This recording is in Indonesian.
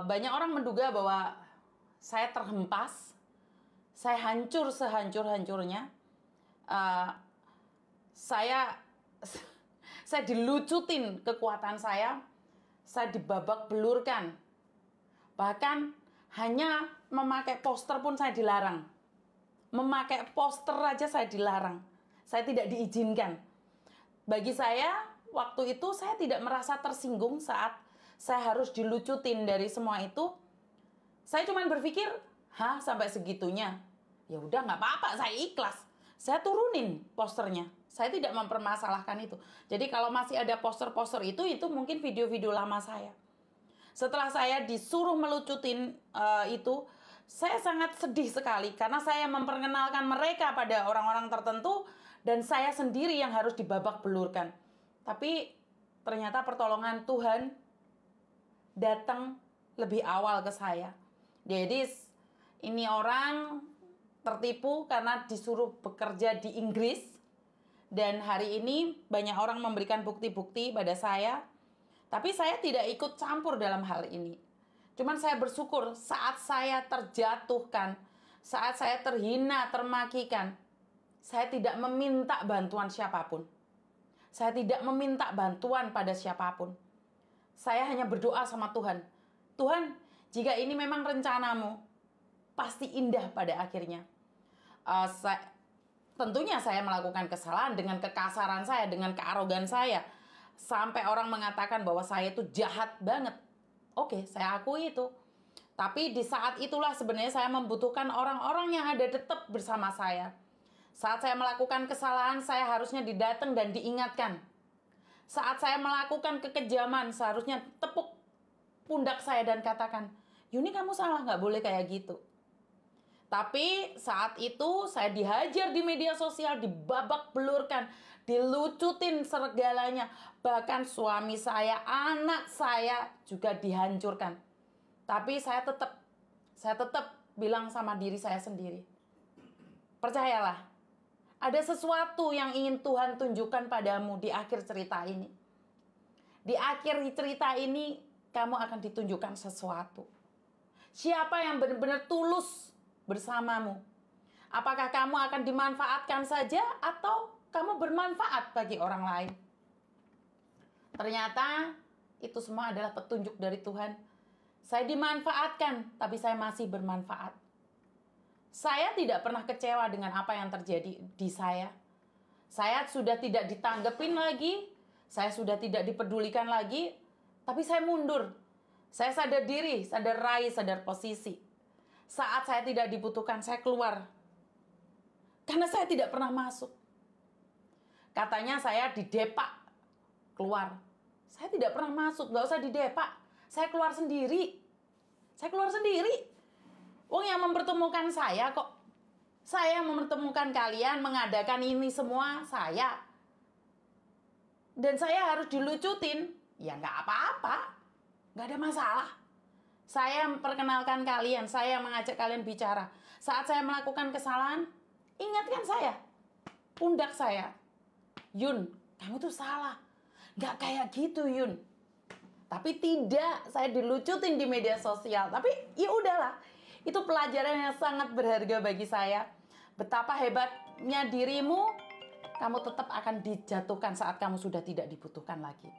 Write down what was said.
Banyak orang menduga bahwa saya terhempas, saya hancur sehancur-hancurnya. Saya dilucutin kekuatan saya dibabak belurkan. Bahkan hanya memakai poster pun saya dilarang. Memakai poster aja saya dilarang. Saya tidak diizinkan. Bagi saya, waktu itu saya tidak merasa tersinggung saat saya harus dilucutin dari semua itu. Saya cuma berpikir, sampai segitunya. Ya udah nggak apa-apa, saya ikhlas. Saya turunin posternya. Saya tidak mempermasalahkan itu. Jadi kalau masih ada poster-poster itu mungkin video-video lama saya. Setelah saya disuruh melucutin itu, saya sangat sedih sekali karena saya memperkenalkan mereka pada orang-orang tertentu dan saya sendiri yang harus dibabak belurkan. Tapi ternyata pertolongan Tuhan datang lebih awal ke saya. Jadi ini orang tertipu karena disuruh bekerja di Inggris. Dan hari ini banyak orang memberikan bukti-bukti pada saya. Tapi saya tidak ikut campur dalam hal ini. Cuman saya bersyukur saat saya terjatuhkan, saat saya terhina, termakikan, saya tidak meminta bantuan siapapun. Saya tidak meminta bantuan pada siapapun. Saya hanya berdoa sama Tuhan. Tuhan, jika ini memang rencanamu, pasti indah pada akhirnya. Tentunya saya melakukan kesalahan dengan kekasaran saya, dengan kearogan saya. Sampai orang mengatakan bahwa saya itu jahat banget. Oke, saya akui itu. Tapi di saat itulah sebenarnya saya membutuhkan orang-orang yang ada tetap bersama saya. Saat saya melakukan kesalahan, saya harusnya didatang dan diingatkan. Saat saya melakukan kekejaman, seharusnya tepuk pundak saya dan katakan, Yuni kamu salah, nggak boleh kayak gitu. Tapi saat itu saya dihajar di media sosial, dibabak belurkan, dilucutin segalanya. Bahkan suami saya, anak saya juga dihancurkan. Tapi saya tetap bilang sama diri saya sendiri. Percayalah, ada sesuatu yang ingin Tuhan tunjukkan padamu di akhir cerita ini. Di akhir cerita ini, kamu akan ditunjukkan sesuatu. Siapa yang benar-benar tulus bersamamu? Apakah kamu akan dimanfaatkan saja atau kamu bermanfaat bagi orang lain? Ternyata itu semua adalah petunjuk dari Tuhan. Saya dimanfaatkan, tapi saya masih bermanfaat. Saya tidak pernah kecewa dengan apa yang terjadi di saya. Saya sudah tidak ditanggepin lagi, saya sudah tidak dipedulikan lagi, tapi saya mundur. Saya sadar diri, sadar raih, sadar posisi. Saat saya tidak dibutuhkan, saya keluar. Karena saya tidak pernah masuk. Katanya saya didepak, keluar. Saya tidak pernah masuk, gak usah didepak. Saya keluar sendiri. Saya keluar sendiri. Wong yang mempertemukan saya kok. Saya mempertemukan kalian, mengadakan ini semua, saya. Dan saya harus dilucutin. Ya gak apa-apa. Gak ada masalah. Saya memperkenalkan kalian, saya mengajak kalian bicara. Saat saya melakukan kesalahan, ingatkan saya. Pundak saya. Yun, kamu tuh salah. Gak kayak gitu, Yun. Tapi tidak, saya dilucutin di media sosial. Tapi ya udahlah. Itu pelajaran yang sangat berharga bagi saya. Betapa hebatnya dirimu, kamu tetap akan dijatuhkan saat kamu sudah tidak dibutuhkan lagi.